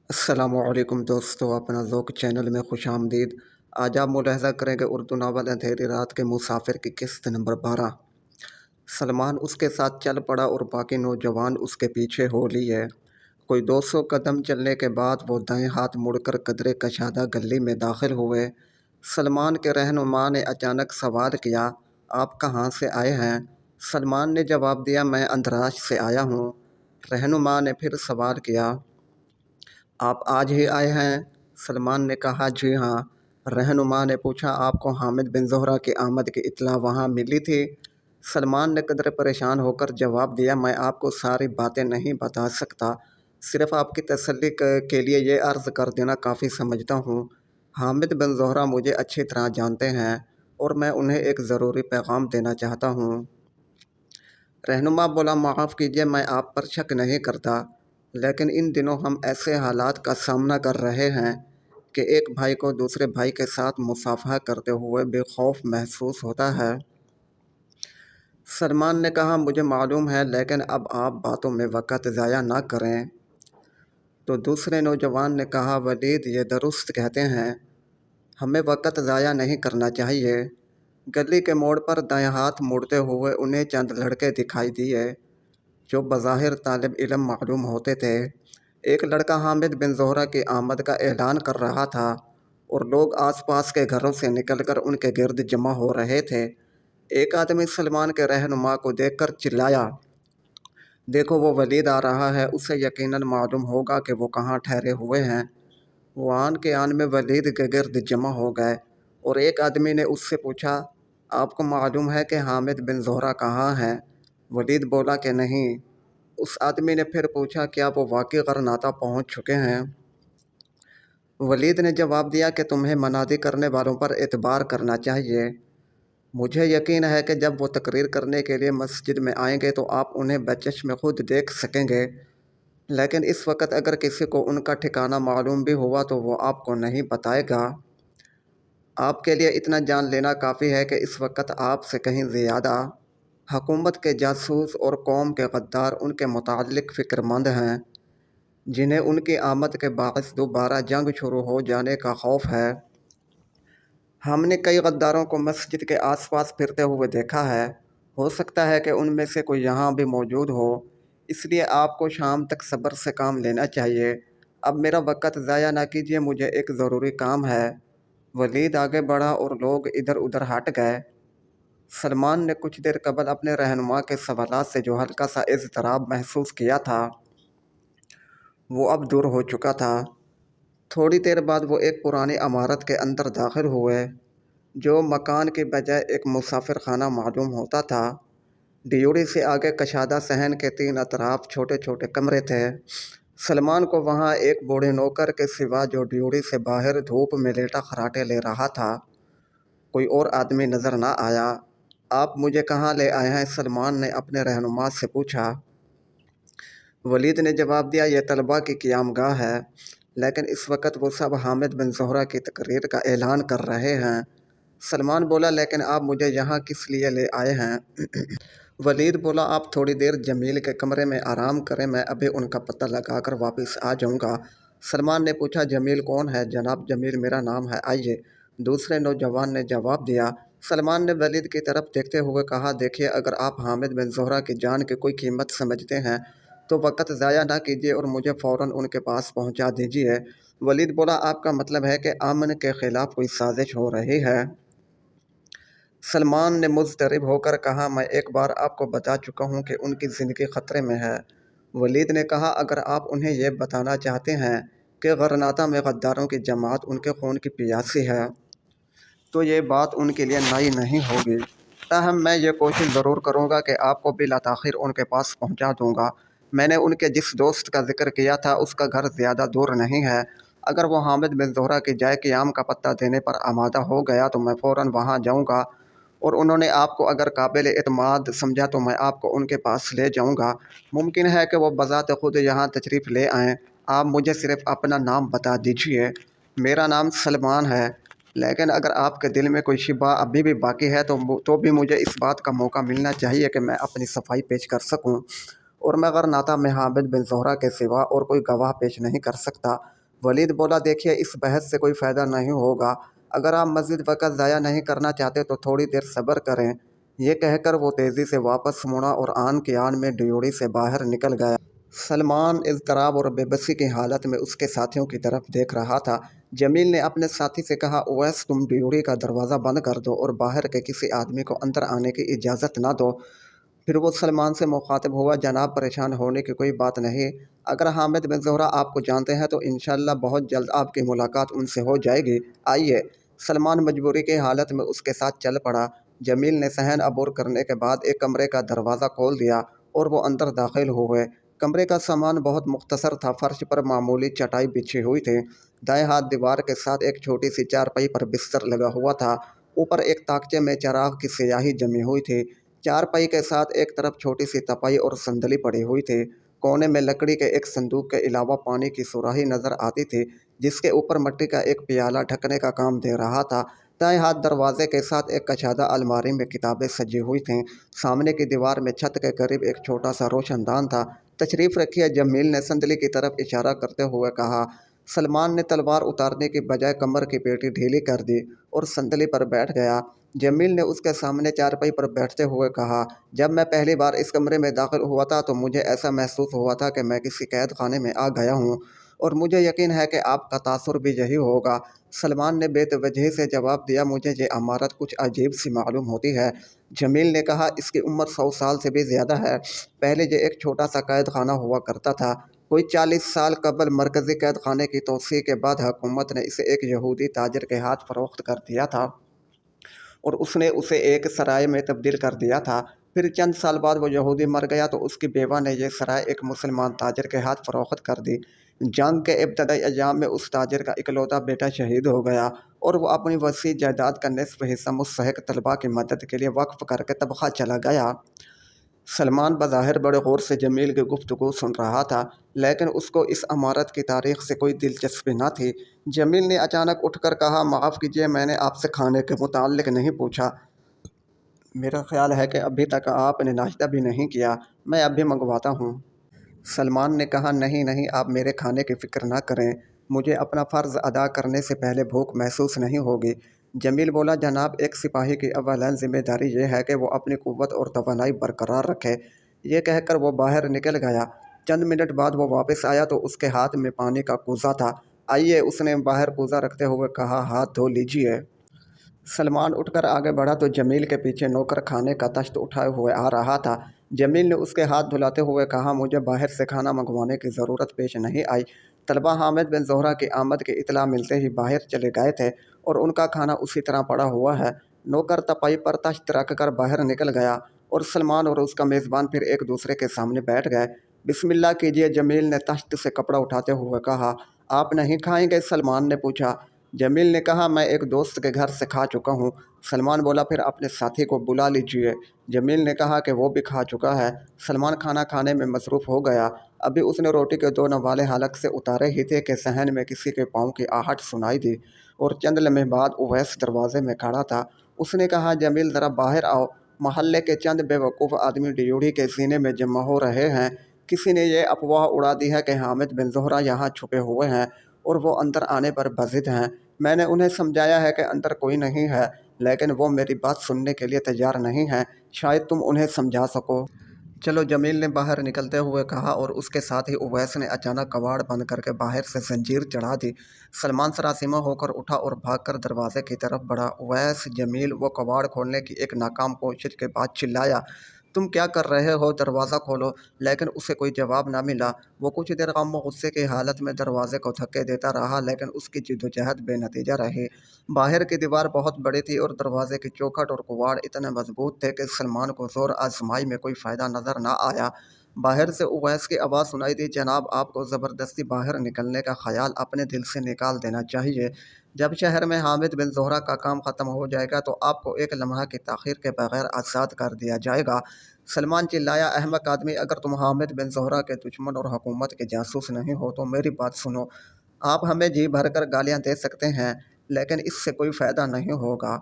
السلام علیکم دوستو، اپنا ذوق چینل میں خوش آمدید۔ آج آپ ملاحظہ کریں کہ اردو ناول اندھیری رات کے مسافر کی قسط نمبر 12۔ سلمان اس کے ساتھ چل پڑا اور باقی نوجوان اس کے پیچھے ہو لیے۔ کوئی 200 قدم چلنے کے بعد وہ دائیں ہاتھ مڑ کر قدرے کشادہ گلی میں داخل ہوئے۔ سلمان کے رہنما نے اچانک سوال کیا، آپ کہاں سے آئے ہیں؟ سلمان نے جواب دیا، میں اندراج سے آیا ہوں۔ رہنما نے پھر سوال کیا، آپ آج ہی آئے ہیں؟ سلمان نے کہا، جی ہاں۔ رہنما نے پوچھا، آپ کو حامد بن زہرہ کی آمد کی اطلاع وہاں ملی تھی؟ سلمان نے قدرے پریشان ہو کر جواب دیا، میں آپ کو ساری باتیں نہیں بتا سکتا، صرف آپ کی تسلی کے لیے یہ عرض کر دینا کافی سمجھتا ہوں۔ حامد بن زہرہ مجھے اچھی طرح جانتے ہیں اور میں انہیں ایک ضروری پیغام دینا چاہتا ہوں۔ رہنما بولا، معاف کیجیے، میں آپ پر شک نہیں کرتا، لیکن ان دنوں ہم ایسے حالات کا سامنا کر رہے ہیں کہ ایک بھائی کو دوسرے بھائی کے ساتھ مصافحہ کرتے ہوئے بے خوف محسوس ہوتا ہے۔ سلمان نے کہا، مجھے معلوم ہے، لیکن اب آپ باتوں میں وقت ضائع نہ کریں۔ تو دوسرے نوجوان نے کہا، ولید یہ درست کہتے ہیں، ہمیں وقت ضائع نہیں کرنا چاہیے۔ گلی کے موڑ پر دائیں ہاتھ مڑتے ہوئے انہیں چند لڑکے دکھائی دیے جو بظاہر طالب علم معلوم ہوتے تھے۔ ایک لڑکا حامد بن زہرہ کی آمد کا اعلان کر رہا تھا اور لوگ آس پاس کے گھروں سے نکل کر ان کے گرد جمع ہو رہے تھے۔ ایک آدمی سلمان کے رہنما کو دیکھ کر چلایا، دیکھو وہ ولید آ رہا ہے، اسے یقیناً معلوم ہوگا کہ وہ کہاں ٹھہرے ہوئے ہیں۔ وہ آن کے آن میں ولید کے گرد جمع ہو گئے اور ایک آدمی نے اس سے پوچھا، آپ کو معلوم ہے کہ حامد بن زہرہ کہاں ہیں؟ ولید بولا کہ نہیں۔ اس آدمی نے پھر پوچھا، کیا وہ واقعی غرناطہ پہنچ چکے ہیں؟ ولید نے جواب دیا کہ تمہیں منادی کرنے والوں پر اعتبار کرنا چاہیے۔ مجھے یقین ہے کہ جب وہ تقریر کرنے کے لیے مسجد میں آئیں گے تو آپ انہیں بچشم خود دیکھ سکیں گے، لیکن اس وقت اگر کسی کو ان کا ٹھکانہ معلوم بھی ہوا تو وہ آپ کو نہیں بتائے گا۔ آپ کے لیے اتنا جان لینا کافی ہے کہ اس وقت آپ سے کہیں زیادہ حکومت کے جاسوس اور قوم کے غدار ان کے متعلق فکر مند ہیں جنہیں ان کی آمد کے باعث دوبارہ جنگ شروع ہو جانے کا خوف ہے۔ ہم نے کئی غداروں کو مسجد کے آس پاس پھرتے ہوئے دیکھا ہے، ہو سکتا ہے کہ ان میں سے کوئی یہاں بھی موجود ہو، اس لیے آپ کو شام تک صبر سے کام لینا چاہیے۔ اب میرا وقت ضائع نہ کیجیے، مجھے ایک ضروری کام ہے۔ ولید آگے بڑھا اور لوگ ادھر ادھر ہٹ گئے۔ سلمان نے کچھ دیر قبل اپنے رہنما کے سوالات سے جو ہلکا سا اضطراب محسوس کیا تھا وہ اب دور ہو چکا تھا۔ تھوڑی دیر بعد وہ ایک پرانی عمارت کے اندر داخل ہوئے جو مکان کی بجائے ایک مسافر خانہ معلوم ہوتا تھا۔ ڈیوڑی سے آگے کشادہ صحن کے 3 اطراف چھوٹے چھوٹے کمرے تھے۔ سلمان کو وہاں ایک بوڑھے نوکر کے سوا جو ڈیوڑی سے باہر دھوپ میں لیٹا خراٹے لے رہا تھا کوئی اور آدمی نظر نہ آیا۔ آپ مجھے کہاں لے آئے ہیں؟ سلمان نے اپنے رہنما سے پوچھا۔ ولید نے جواب دیا، یہ طلبہ کی قیام گاہ ہے، لیکن اس وقت وہ سب حامد بن زہرہ کی تقریر کا اعلان کر رہے ہیں۔ سلمان بولا، لیکن آپ مجھے یہاں کس لیے لے آئے ہیں؟ ولید بولا، آپ تھوڑی دیر جمیل کے کمرے میں آرام کریں، میں ابھی ان کا پتہ لگا کر واپس آ جاؤں گا۔ سلمان نے پوچھا، جمیل کون ہے؟ جناب جمیل میرا نام ہے، آئیے، دوسرے نوجوان نے جواب دیا۔ سلمان نے ولید کی طرف دیکھتے ہوئے کہا، دیکھیے، اگر آپ حامد بن زہرہ کی جان کی کوئی قیمت سمجھتے ہیں تو وقت ضائع نہ کیجیے اور مجھے فوراً ان کے پاس پہنچا دیجیے۔ ولید بولا، آپ کا مطلب ہے کہ امن کے خلاف کوئی سازش ہو رہی ہے؟ سلمان نے مضطرب ہو کر کہا، میں ایک بار آپ کو بتا چکا ہوں کہ ان کی زندگی خطرے میں ہے۔ ولید نے کہا، اگر آپ انہیں یہ بتانا چاہتے ہیں کہ غرناطہ میں غداروں کی جماعت ان کے خون کی پیاسی ہے تو یہ بات ان کے لیے نئی نہیں ہوگی، تاہم میں یہ کوشش ضرور کروں گا کہ آپ کو بلا تاخیر ان کے پاس پہنچا دوں گا۔ میں نے ان کے جس دوست کا ذکر کیا تھا اس کا گھر زیادہ دور نہیں ہے، اگر وہ حامد بن زہرہ کی جائے قیام کا پتہ دینے پر آمادہ ہو گیا تو میں فوراً وہاں جاؤں گا، اور انہوں نے آپ کو اگر قابل اعتماد سمجھا تو میں آپ کو ان کے پاس لے جاؤں گا۔ ممکن ہے کہ وہ بذات خود یہاں تشریف لے آئیں، آپ مجھے صرف اپنا نام بتا دیجیے۔ میرا نام سلمان ہے، لیکن اگر آپ کے دل میں کوئی شبہ ابھی بھی باقی ہے تو بھی مجھے اس بات کا موقع ملنا چاہیے کہ میں اپنی صفائی پیش کر سکوں، اور میں غرناطہ میں حامد بن زہرہ کے سوا اور کوئی گواہ پیش نہیں کر سکتا۔ ولید بولا دیکھیے اس بحث سے کوئی فائدہ نہیں ہوگا، اگر آپ مزید وقت ضائع نہیں کرنا چاہتے تو تھوڑی دیر صبر کریں۔ یہ کہہ کر وہ تیزی سے واپس مڑا اور آن کی آن میں ڈیوڑی سے باہر نکل گیا۔ سلمان اضطراب اور بے بسی کی حالت میں اس کے ساتھیوں کی طرف دیکھ رہا تھا۔ جمیل نے اپنے ساتھی سے کہا اویس تم ڈیوڑی کا دروازہ بند کر دو اور باہر کے کسی آدمی کو اندر آنے کی اجازت نہ دو۔ پھر وہ سلمان سے مخاطب ہوا جناب پریشان ہونے کی کوئی بات نہیں، اگر حامد بن زہرہ آپ کو جانتے ہیں تو انشاءاللہ بہت جلد آپ کی ملاقات ان سے ہو جائے گی، آئیے۔ سلمان مجبوری کی حالت میں اس کے ساتھ چل پڑا۔ جمیل نے صحن عبور کرنے کے بعد ایک کمرے کا دروازہ کھول دیا اور وہ اندر داخل ہوئے۔ کمرے کا سامان بہت مختصر تھا، فرش پر معمولی چٹائی بچھی ہوئی تھی، دائیں ہاتھ دیوار کے ساتھ ایک چھوٹی سی چارپائی پر بستر لگا ہوا تھا، اوپر ایک طاقچے میں چراغ کی سیاہی جمی ہوئی تھی، چارپائی کے ساتھ ایک طرف چھوٹی سی تپائی اور صندلی پڑی ہوئی تھی، کونے میں لکڑی کے ایک صندوق کے علاوہ پانی کی سراہی نظر آتی تھی جس کے اوپر مٹی کا ایک پیالہ ڈھکنے کا کام دے رہا تھا، دائیں ہاتھ دروازے کے ساتھ ایک کشادہ الماری میں کتابیں سجی ہوئی تھیں، سامنے کی دیوار میں چھت کے قریب ایک چھوٹا سا روشن دان تھا۔ تشریف رکھیے، جمیل نے صندلی کی طرف اشارہ کرتے ہوئے کہا۔ سلمان نے تلوار اتارنے کی بجائے کمر کی پیٹی ڈھیلی کر دی اور صندلی پر بیٹھ گیا۔ جمیل نے اس کے سامنے چارپائی پر بیٹھتے ہوئے کہا جب میں پہلی بار اس کمرے میں داخل ہوا تھا تو مجھے ایسا محسوس ہوا تھا کہ میں کسی قید خانے میں آ گیا ہوں، اور مجھے یقین ہے کہ آپ کا تاثر بھی یہی ہوگا۔ سلمان نے بے توجہی سے جواب دیا مجھے یہ عمارت کچھ عجیب سی معلوم ہوتی ہے۔ جمیل نے کہا اس کی عمر 100 سال سے بھی زیادہ ہے، پہلے یہ ایک چھوٹا سا قید خانہ ہوا کرتا تھا، کوئی 40 سال قبل مرکزی قید خانے کی توسیع کے بعد حکومت نے اسے ایک یہودی تاجر کے ہاتھ فروخت کر دیا تھا اور اس نے اسے ایک سرائے میں تبدیل کر دیا تھا، پھر چند سال بعد وہ یہودی مر گیا تو اس کی بیوہ نے یہ سرائے ایک مسلمان تاجر کے ہاتھ فروخت کر دی۔ جنگ کے ابتدائی ایام میں اس تاجر کا اکلوتا بیٹا شہید ہو گیا اور وہ اپنی وسیع جائیداد کا نصف حصہ مستحق طلباء کی مدد کے لیے وقف کر کے طبقہ چلا گیا۔ سلمان بظاہر بڑے غور سے جمیل کی گفتگو سن رہا تھا، لیکن اس کو اس عمارت کی تاریخ سے کوئی دلچسپی نہ تھی۔ جمیل نے اچانک اٹھ کر کہا معاف کیجیے، میں نے آپ سے کھانے کے متعلق نہیں پوچھا، میرا خیال ہے کہ ابھی تک آپ نے ناشتہ بھی نہیں کیا، میں اب بھی منگواتا ہوں۔ سلمان نے کہا نہیں نہیں، آپ میرے کھانے کی فکر نہ کریں، مجھے اپنا فرض ادا کرنے سے پہلے بھوک محسوس نہیں ہوگی۔ جمیل بولا جناب ایک سپاہی کی اولین ذمہ داری یہ ہے کہ وہ اپنی قوت اور توانائی برقرار رکھے۔ یہ کہہ کر وہ باہر نکل گیا۔ چند منٹ بعد وہ واپس آیا تو اس کے ہاتھ میں پانی کا کوزہ تھا۔ آئیے، اس نے باہر کوزہ رکھتے ہوئے کہا، ہاتھ دھو لیجیے۔ سلمان اٹھ کر آگے بڑھا تو جمیل کے پیچھے نوکر کھانے کا تشت اٹھائے ہوئے آ رہا تھا۔ جمیل نے اس کے ہاتھ دھلاتے ہوئے کہا مجھے باہر سے کھانا منگوانے کی ضرورت پیش نہیں آئی، طلبہ حامد بن زہرہ کی آمد کی اطلاع ملتے ہی باہر چلے گئے تھے اور ان کا کھانا اسی طرح پڑا ہوا ہے۔ نوکر تپائی پر تشت رکھ کر باہر نکل گیا اور سلمان اور اس کا میزبان پھر ایک دوسرے کے سامنے بیٹھ گئے۔ بسم اللہ کیجیے، جمیل نے تشت سے کپڑا اٹھاتے ہوئے کہا۔ آپ نہیں کھائیں گے؟ سلمان نے پوچھا۔ جمیل نے کہا میں ایک دوست کے گھر سے کھا چکا ہوں۔ سلمان بولا پھر اپنے ساتھی کو بلا لیجیے۔ جمیل نے کہا کہ وہ بھی کھا چکا ہے۔ سلمان کھانا کھانے میں مصروف ہو گیا، ابھی اس نے روٹی کے 2 نوالے حلق سے اتارے ہی تھے کہ صحن میں کسی کے پاؤں کی آہٹ سنائی دی اور چند لمحے بعد اویس دروازے میں کھڑا تھا۔ اس نے کہا جمیل ذرا باہر آؤ، محلے کے چند بے وقوف آدمی ڈیوڑی کے سینے میں جمع ہو رہے ہیں، کسی نے یہ افواہ اڑا دی ہے کہ حامد بن زہرہ یہاں چھپے ہوئے ہیں اور وہ اندر آنے پر بضد ہیں۔ میں نے انہیں سمجھایا ہے کہ اندر کوئی نہیں ہے، لیکن وہ میری بات سننے کے لیے تیار نہیں ہیں، شاید تم انہیں سمجھا سکو۔ چلو، جمیل نے باہر نکلتے ہوئے کہا اور اس کے ساتھ ہی اویس نے اچانک کواڑ بند کر کے باہر سے زنجیر چڑھا دی۔ سلمان سراسیمہ ہو کر اٹھا اور بھاگ کر دروازے کی طرف بڑھا۔ اویس، جمیل وہ کواڑ کھولنے کی ایک ناکام کوشش کے بعد چلایا تم کیا کر رہے ہو، دروازہ کھولو، لیکن اسے کوئی جواب نہ ملا۔ وہ کچھ دیر غم و غصے کی حالت میں دروازے کو دھکے دیتا رہا، لیکن اس کی جدوجہد بے نتیجہ رہی۔ باہر کی دیوار بہت بڑی تھی اور دروازے کی چوکھٹ اور کواڑ اتنے مضبوط تھے کہ سلمان کو زور آزمائی میں کوئی فائدہ نظر نہ آیا۔ باہر سے اویس کی آواز سنائی دی جناب آپ کو زبردستی باہر نکلنے کا خیال اپنے دل سے نکال دینا چاہیے، جب شہر میں حامد بن زہرہ کا کام ختم ہو جائے گا تو آپ کو ایک لمحہ کی تاخیر کے بغیر آزاد کر دیا جائے گا۔ سلمان چلایا احمق آدمی، اگر تم حامد بن زہرہ کے دشمن اور حکومت کے جاسوس نہیں ہو تو میری بات سنو، آپ ہمیں جی بھر کر گالیاں دے سکتے ہیں لیکن اس سے کوئی فائدہ نہیں ہوگا۔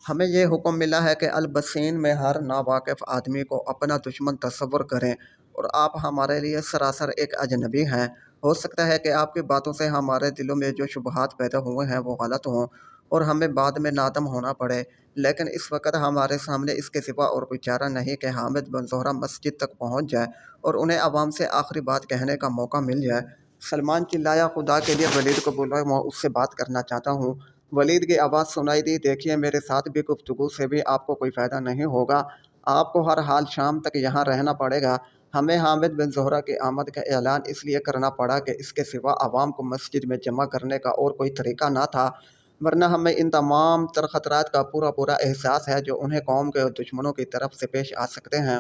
ہمیں یہ حکم ملا ہے کہ البسین میں ہر ناواقف آدمی کو اپنا دشمن تصور کریں اور آپ ہمارے لیے سراسر ایک اجنبی ہیں۔ ہو سکتا ہے کہ آپ کی باتوں سے ہمارے دلوں میں جو شبہات پیدا ہوئے ہیں وہ غلط ہوں اور ہمیں بعد میں نادم ہونا پڑے، لیکن اس وقت ہمارے سامنے اس کے سوا اور کوئی چارہ نہیں کہ حامد بن زہرہ مسجد تک پہنچ جائے اور انہیں عوام سے آخری بات کہنے کا موقع مل جائے۔ سلمان چلایا، خدا کے لیے ولید کو بلاؤ، میں اس سے بات کرنا چاہتا ہوں۔ ولید کی آواز سنائی دی، دیکھیے میرے ساتھ بھی گفتگو سے بھی آپ کو کوئی فائدہ نہیں ہوگا، آپ کو ہر حال شام تک یہاں رہنا پڑے گا۔ ہمیں حامد بن زہرہ کی آمد کا اعلان اس لیے کرنا پڑا کہ اس کے سوا عوام کو مسجد میں جمع کرنے کا اور کوئی طریقہ نہ تھا، ورنہ ہمیں ان تمام تر خطرات کا پورا احساس ہے جو انہیں قوم کے دشمنوں کی طرف سے پیش آ سکتے ہیں۔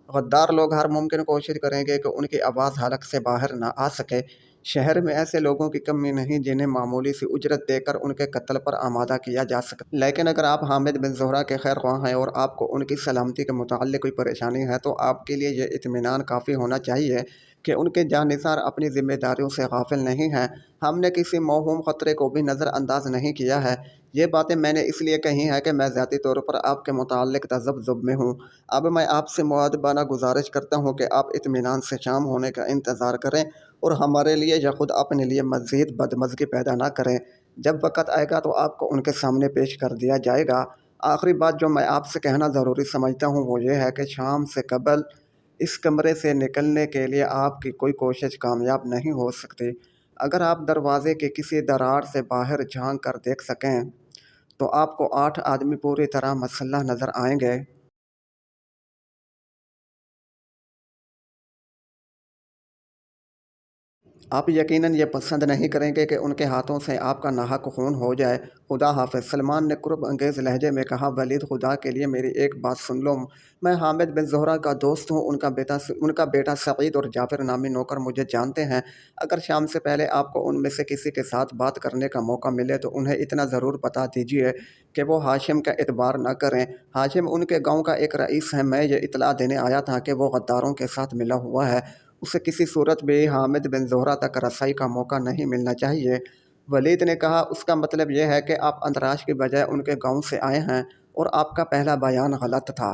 غدار لوگ ہر ممکن کوشش کریں گے کہ ان کی آواز حلق سے باہر نہ آ سکے۔ شہر میں ایسے لوگوں کی کمی نہیں جنہیں معمولی سی اجرت دے کر ان کے قتل پر آمادہ کیا جا سکتا، لیکن اگر آپ حامد بن زہرہ کے خیر خواہ ہیں اور آپ کو ان کی سلامتی کے متعلق کوئی پریشانی ہے تو آپ کے لیے یہ اطمینان کافی ہونا چاہیے کہ ان کے جانثار اپنی ذمہ داریوں سے غافل نہیں ہیں۔ ہم نے کسی موہوم خطرے کو بھی نظر انداز نہیں کیا ہے۔ یہ باتیں میں نے اس لیے کہی ہیں کہ میں ذاتی طور پر آپ کے متعلق تذبذب میں ہوں۔ اب میں آپ سے مؤدبانہ گزارش کرتا ہوں کہ آپ اطمینان سے شام ہونے کا انتظار کریں اور ہمارے لیے یا خود اپنے لیے مزید بدمزگی پیدا نہ کریں۔ جب وقت آئے گا تو آپ کو ان کے سامنے پیش کر دیا جائے گا۔ آخری بات جو میں آپ سے کہنا ضروری سمجھتا ہوں وہ یہ ہے کہ شام سے قبل اس کمرے سے نکلنے کے لیے آپ کی کوئی کوشش کامیاب نہیں ہو سکتی۔ اگر آپ دروازے کے کسی دراڑ سے باہر جھانک کر دیکھ سکیں تو آپ کو 8 آدمی پوری طرح مسلح نظر آئیں گے۔ آپ یقیناً یہ پسند نہیں کریں گے کہ ان کے ہاتھوں سے آپ کا ناحق خون ہو جائے۔ خدا حافظ۔ سلمان نے کرب انگیز لہجے میں کہا، ولید خدا کے لیے میری ایک بات سن لو، میں حامد بن زہرہ کا دوست ہوں، ان کا بیٹا سعید اور جعفر نامی نوکر مجھے جانتے ہیں۔ اگر شام سے پہلے آپ کو ان میں سے کسی کے ساتھ بات کرنے کا موقع ملے تو انہیں اتنا ضرور بتا دیجیے کہ وہ ہاشم کا اعتبار نہ کریں۔ ہاشم ان کے گاؤں کا ایک رئیس ہے، میں یہ اطلاع دینے آیا تھا کہ وہ غداروں کے ساتھ ملا ہوا ہے، اسے کسی صورت بھی حامد بن زہرہ تک رسائی کا موقع نہیں ملنا چاہیے۔ ولید نے کہا، اس کا مطلب یہ ہے کہ آپ اندراج کی بجائے ان کے گاؤں سے آئے ہیں اور آپ کا پہلا بیان غلط تھا۔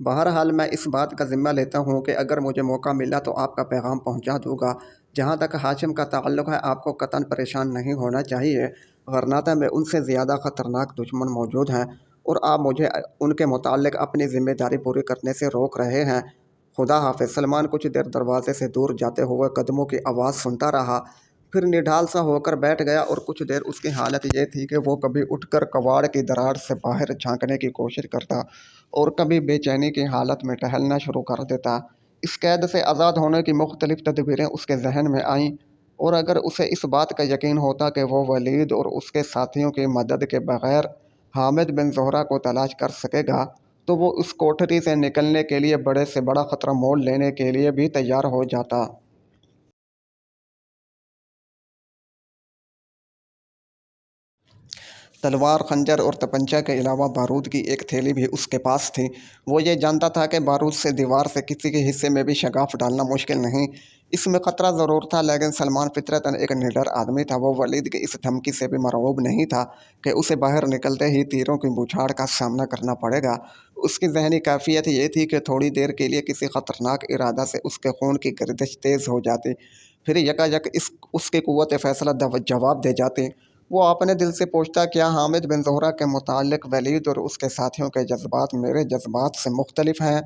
بہرحال میں اس بات کا ذمہ لیتا ہوں کہ اگر مجھے موقع ملا تو آپ کا پیغام پہنچا دوں گا۔ جہاں تک ہاشم کا تعلق ہے، آپ کو قطعاً پریشان نہیں ہونا چاہیے، ورنہ میں ان سے زیادہ خطرناک دشمن موجود ہیں اور آپ مجھے ان کے متعلق اپنی ذمہ داری پوری کرنے سے روک رہے ہیں۔ خدا حافظ۔ سلمان کچھ دیر دروازے سے دور جاتے ہوئے قدموں کی آواز سنتا رہا، پھر نڈھال سا ہو کر بیٹھ گیا اور کچھ دیر اس کی حالت یہ تھی کہ وہ کبھی اٹھ کر کواڑ کی دراڑ سے باہر جھانکنے کی کوشش کرتا اور کبھی بے چینی کی حالت میں ٹہلنا شروع کر دیتا۔ اس قید سے آزاد ہونے کی مختلف تدبیریں اس کے ذہن میں آئیں اور اگر اسے اس بات کا یقین ہوتا کہ وہ ولید اور اس کے ساتھیوں کی مدد کے بغیر حامد بن زہرہ کو تلاش کر سکے گا تو وہ اس کوٹھری سے نکلنے کے لیے بڑے سے بڑا خطرہ مول لینے کے لیے بھی تیار ہو جاتا۔ تلوار، خنجر اور تپنچہ کے علاوہ بارود کی ایک تھیلی بھی اس کے پاس تھی۔ وہ یہ جانتا تھا کہ بارود سے دیوار سے کسی کے حصے میں بھی شگاف ڈالنا مشکل نہیں۔ اس میں خطرہ ضرور تھا، لیکن سلمان فطرتاً ایک نڈر آدمی تھا۔ وہ ولید کی اس دھمکی سے بھی مرعوب نہیں تھا کہ اسے باہر نکلتے ہی تیروں کی بوچھاڑ کا سامنا کرنا پڑے گا۔ اس کی ذہنی کیفیت یہ تھی کہ تھوڑی دیر کے لیے کسی خطرناک ارادہ سے اس کے خون کی گردش تیز ہو جاتی، پھر یکایک اس کی قوت فیصلہ جواب دے جاتی۔ وہ اپنے دل سے پوچھتا، کیا حامد بن زہرہ کے متعلق ولید اور اس کے ساتھیوں کے جذبات میرے جذبات سے مختلف ہیں؟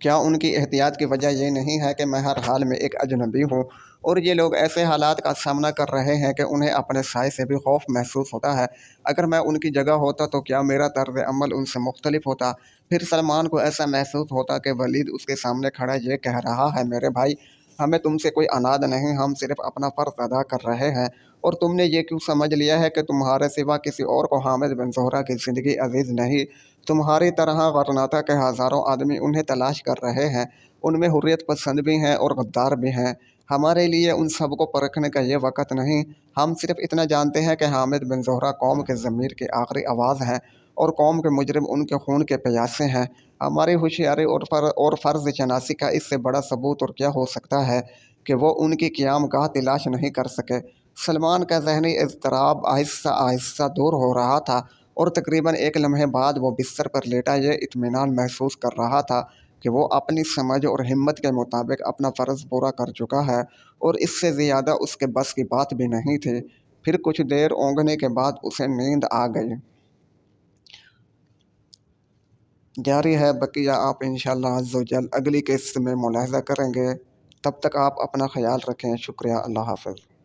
کیا ان کی احتیاط کی وجہ یہ نہیں ہے کہ میں ہر حال میں ایک اجنبی ہوں اور یہ لوگ ایسے حالات کا سامنا کر رہے ہیں کہ انہیں اپنے سائے سے بھی خوف محسوس ہوتا ہے؟ اگر میں ان کی جگہ ہوتا تو کیا میرا طرز عمل ان سے مختلف ہوتا؟ پھر سلمان کو ایسا محسوس ہوتا کہ ولید اس کے سامنے کھڑا یہ کہہ رہا ہے، میرے بھائی، ہمیں تم سے کوئی اناد نہیں، ہم صرف اپنا فرض ادا کر رہے ہیں، اور تم نے یہ کیوں سمجھ لیا ہے کہ تمہارے سوا کسی اور کو حامد بن زہرہ کی زندگی عزیز نہیں؟ تمہاری طرح غرناطہ کے ہزاروں آدمی انہیں تلاش کر رہے ہیں، ان میں حریت پسند بھی ہیں اور غدار بھی ہیں۔ ہمارے لیے ان سب کو پرکھنے کا یہ وقت نہیں۔ ہم صرف اتنا جانتے ہیں کہ حامد بن زہرہ قوم کے ضمیر کی آخری آواز ہے اور قوم کے مجرم ان کے خون کے پیاسے ہیں۔ ہماری ہوشیاری اور فرض شناسی کا اس سے بڑا ثبوت اور کیا ہو سکتا ہے کہ وہ ان کی قیام گاہ تلاش نہیں کر سکے۔ سلمان کا ذہنی اضطراب آہستہ آہستہ دور ہو رہا تھا اور تقریباً ایک لمحے بعد وہ بستر پر لیٹا یہ اطمینان محسوس کر رہا تھا کہ وہ اپنی سمجھ اور ہمت کے مطابق اپنا فرض پورا کر چکا ہے اور اس سے زیادہ اس کے بس کی بات بھی نہیں تھی۔ پھر کچھ دیر اونگنے کے بعد اسے نیند آ گئی۔ جاری ہے بقیہ آپ انشاءاللہ عز و جل اگلی قسط میں ملاحظہ کریں گے۔ تب تک آپ اپنا خیال رکھیں۔ شکریہ۔ اللہ حافظ۔